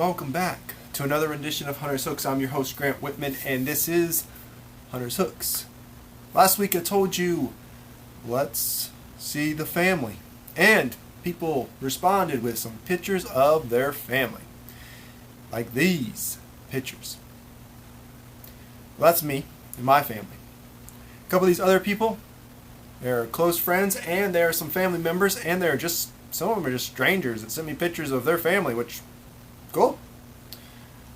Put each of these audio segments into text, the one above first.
welcome back to another rendition of Hunter's Hooks. I'm your host, Grant Whitman, and this is Hunter's Hooks. Last week I told you, let's see the family. And people responded with some pictures of their family. Like these pictures. Well, that's me and my family. A couple of these other people, they're close friends, and there are some family members, and they're just, some of them are just strangers that sent me pictures of their family, which, cool.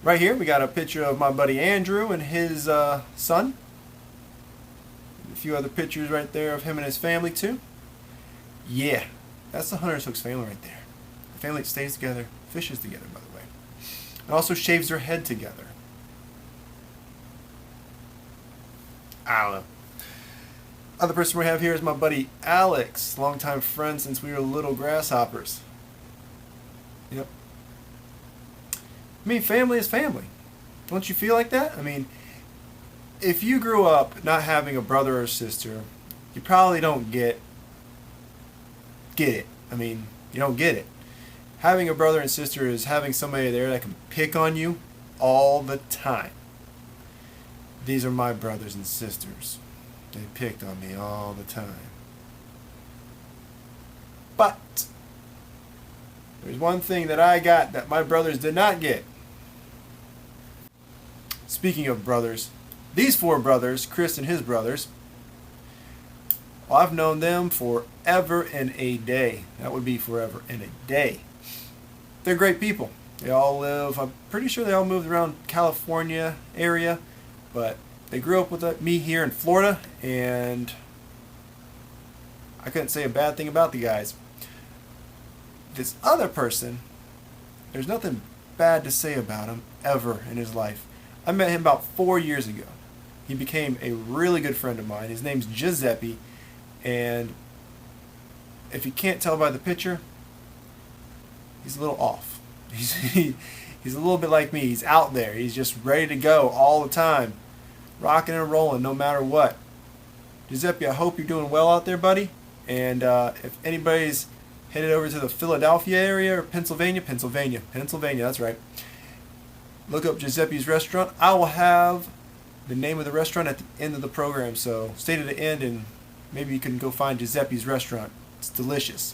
Right here, we got a picture of my buddy Andrew and his son. A few other pictures right there of him and his family, too. Yeah, that's the Hunter's Hooks family right there. The family that stays together, fishes together, by the way. And also shaves their head together. I don't know. Other person we have here is my buddy Alex, longtime friend since we were little grasshoppers. Yep. I mean, family is family. Don't you feel like that? I mean, if you grew up not having a brother or sister, you probably don't get it. I mean, you don't get it. Having a brother and sister is having somebody there that can pick on you all the time. These are my brothers and sisters. They picked on me all the time. But there's one thing that I got that my brothers did not get. Speaking of brothers, these four brothers, Chris and his brothers, well, I've known them forever and a day. That would be forever and a day. They're great people. They all live, I'm pretty sure they all moved around California area, but they grew up with me here in Florida, and I couldn't say a bad thing about the guys. This other person, there's nothing bad to say about him ever in his life. I met him about 4 years ago. He became a really good friend of mine. His name's Giuseppe, and if you can't tell by the picture, he's a little off. He's a little bit like me. He's out there. He's just ready to go all the time. Rocking and rolling no matter what. Giuseppe, I hope you're doing well out there, buddy. And if anybody's headed over to the Philadelphia area or Pennsylvania, that's right. Look up Giuseppe's Restaurant. I will have the name of the restaurant at the end of the program, so stay to the end and maybe you can go find Giuseppe's Restaurant. It's delicious.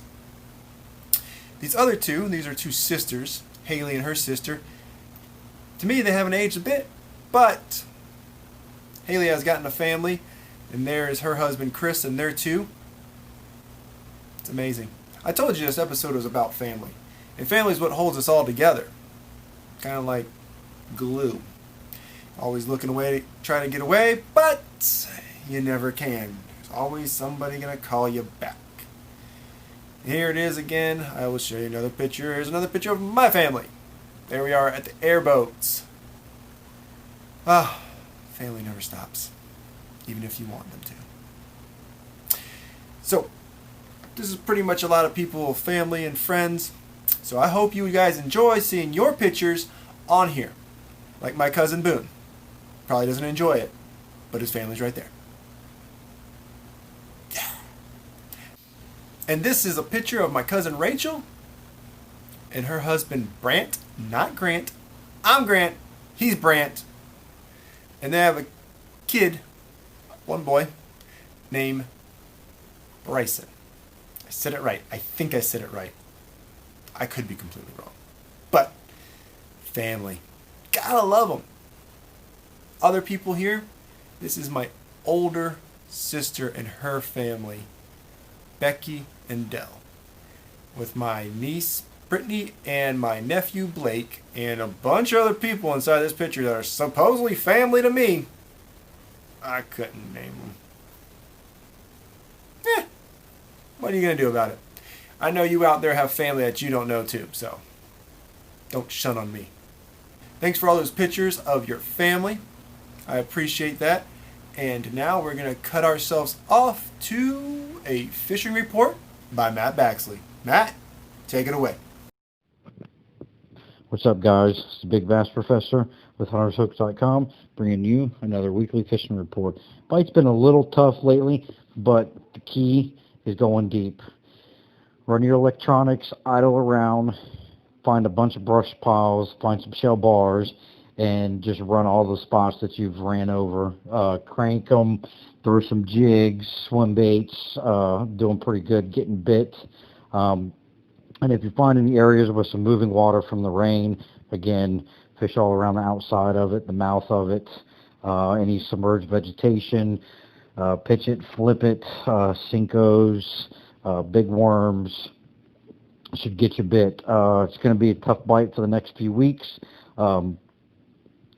These other two, these are two sisters, Haley and her sister. To me, they haven't aged a bit, but Haley has gotten a family, and there is her husband Chris, and there too. It's amazing. I told you this episode was about family, and family is what holds us all together. Kind of like glue. Always looking away, trying to get away, but you never can. There's always somebody going to call you back. Here it is again. I will show you another picture. Here's another picture of my family. There we are at the airboats. Family never stops, even if you want them to. So, this is pretty much a lot of people, family and friends. So I hope you guys enjoy seeing your pictures on here. Like my cousin Boone. Probably doesn't enjoy it, but his family's right there. Yeah. And this is a picture of my cousin Rachel and her husband Brant, not Grant. I'm Grant, he's Brant. And they have a kid, one boy, named Bryson. I said it right. I think I said it right. I could be completely wrong. But, family. Gotta love them. Other people here, this is my older sister and her family, Becky and Dell. With my niece, Brittany, and my nephew, Blake, and a bunch of other people inside this picture that are supposedly family to me. I couldn't name them. What are you going to do about it? I know you out there have family that you don't know too, so don't shun on me. Thanks for all those pictures of your family. I appreciate that. And now we're going to cut ourselves off to a fishing report by Matt Baxley. Matt, take it away. What's up, guys? It's the Big Bass Professor with HuntersHooks.com, bringing you another weekly fishing report. Bite's been a little tough lately, but the key is going deep. Run your electronics idle around. find a bunch of brush piles, find some shell bars, and just run all the spots that you've ran over. Crank them, throw some jigs, swim baits, doing pretty good getting bit. And if you find any areas with some moving water from the rain, again, fish all around the outside of it, the mouth of it, any submerged vegetation, pitch it, flip it, Cincos, big worms, should get you bit. It's going to be a tough bite for the next few weeks.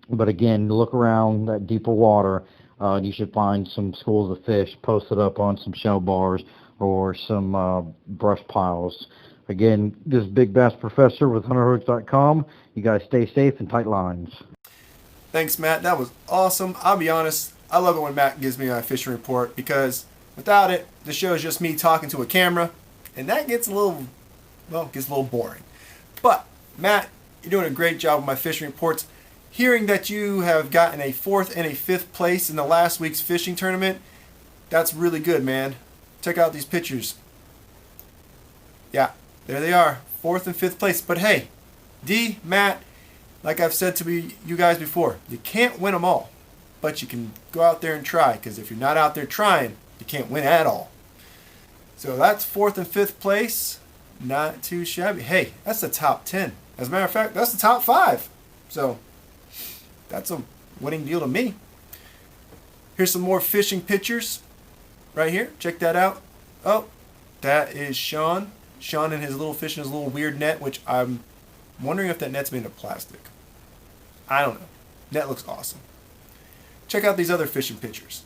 But again, look around that deeper water, and you should find some schools of fish posted up on some shell bars or some brush piles. Again, this is Big Bass Professor with HunterHooks.com. You guys stay safe and tight lines. Thanks, Matt. That was awesome. I'll be honest, I love it when Matt gives me my fishing report, because without it, the show is just me talking to a camera, and that gets a little boring. But, Matt, you're doing a great job with my fishing reports. Hearing that you have gotten a 4th and a 5th place in the last week's fishing tournament, that's really good, man. Check out these pictures. Yeah, there they are, 4th and 5th place. But hey, D, Matt, like I've said to you guys before, you can't win them all, but you can go out there and try, because if you're not out there trying, you can't win at all. So that's 4th and 5th place. Not too shabby. Hey, that's the top 10. As a matter of fact, that's the top 5. So that's a winning deal to me. Here's some more fishing pictures right here. Check that out. Oh, that is Sean. Sean and his little fish in his little weird net, which I'm wondering if that net's made of plastic. I don't know. Net looks awesome. Check out these other fishing pictures.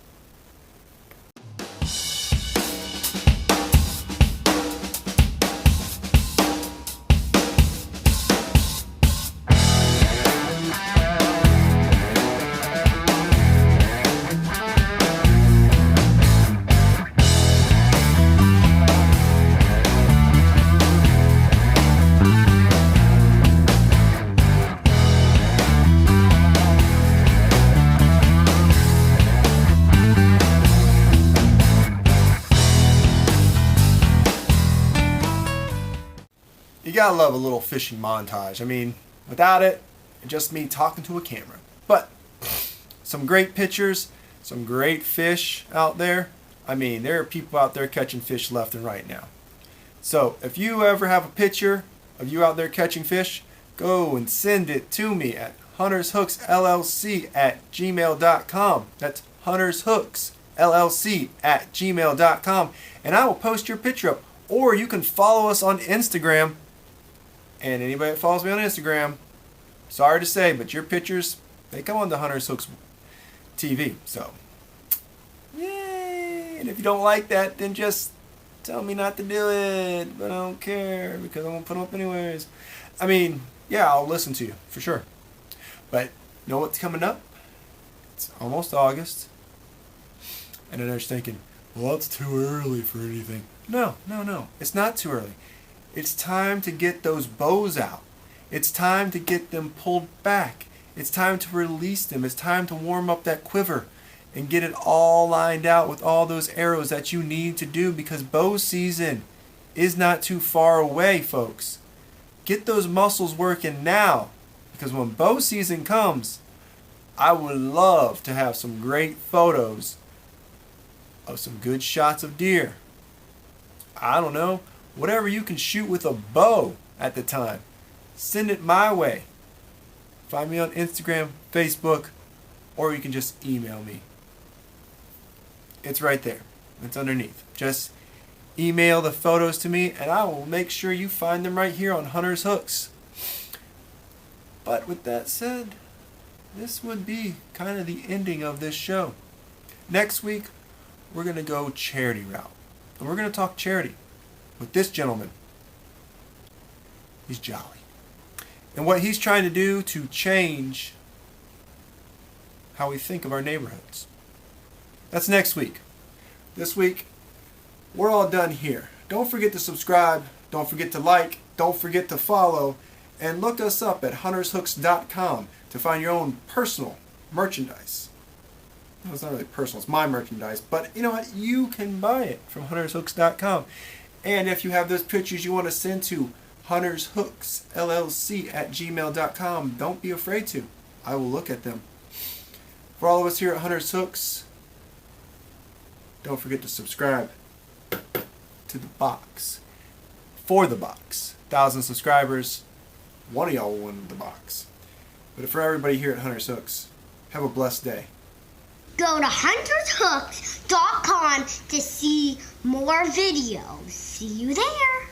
You gotta love a little fishing montage. I mean, without it, it's just me talking to a camera. But some great pictures, some great fish out there. I mean, there are people out there catching fish left and right now. So if you ever have a picture of you out there catching fish, go and send it to me at huntershookssllc@gmail.com. That's huntershookssllc@gmail.com, and I will post your picture up. Or you can follow us on Instagram. And anybody that follows me on Instagram, sorry to say, but your pictures, they come on the Hunters Hooks TV. So, yay! And if you don't like that, then just tell me not to do it. But I don't care, because I'm going to put them up anyways. I mean, yeah, I'll listen to you, for sure. But, you know what's coming up? It's almost August. And then I was thinking, well, it's too early for anything. No. It's not too early. It's time to get those bows out. It's time to get them pulled back. It's time to release them. It's time to warm up that quiver and get it all lined out with all those arrows that you need to do, because bow season is not too far away, folks. Get those muscles working now, because when bow season comes, I would love to have some great photos of some good shots of deer. I don't know. Whatever you can shoot with a bow at the time, send it my way. Find me on Instagram, Facebook, or you can just email me. It's right there. It's underneath. Just email the photos to me, and I will make sure you find them right here on Hunter's Hooks. But with that said, this would be kind of the ending of this show. Next week, we're going to go charity route. And we're going to talk charity with this gentleman. He's jolly. And what he's trying to do to change how we think of our neighborhoods. That's next week. This week, we're all done here. Don't forget to subscribe. Don't forget to like. Don't forget to follow. And look us up at huntershooks.com to find your own personal merchandise. No, it's not really personal. It's my merchandise. But you know what? You can buy it from huntershooks.com. And if you have those pictures you want to send to huntershooksllc@gmail.com. Don't be afraid to. I will look at them. For all of us here at Hunter's Hooks, don't forget to subscribe to the box. For the box. 1,000 subscribers. One of y'all will win the box. But for everybody here at Hunter's Hooks, have a blessed day. Go to huntershooks.com to see more videos. See you there.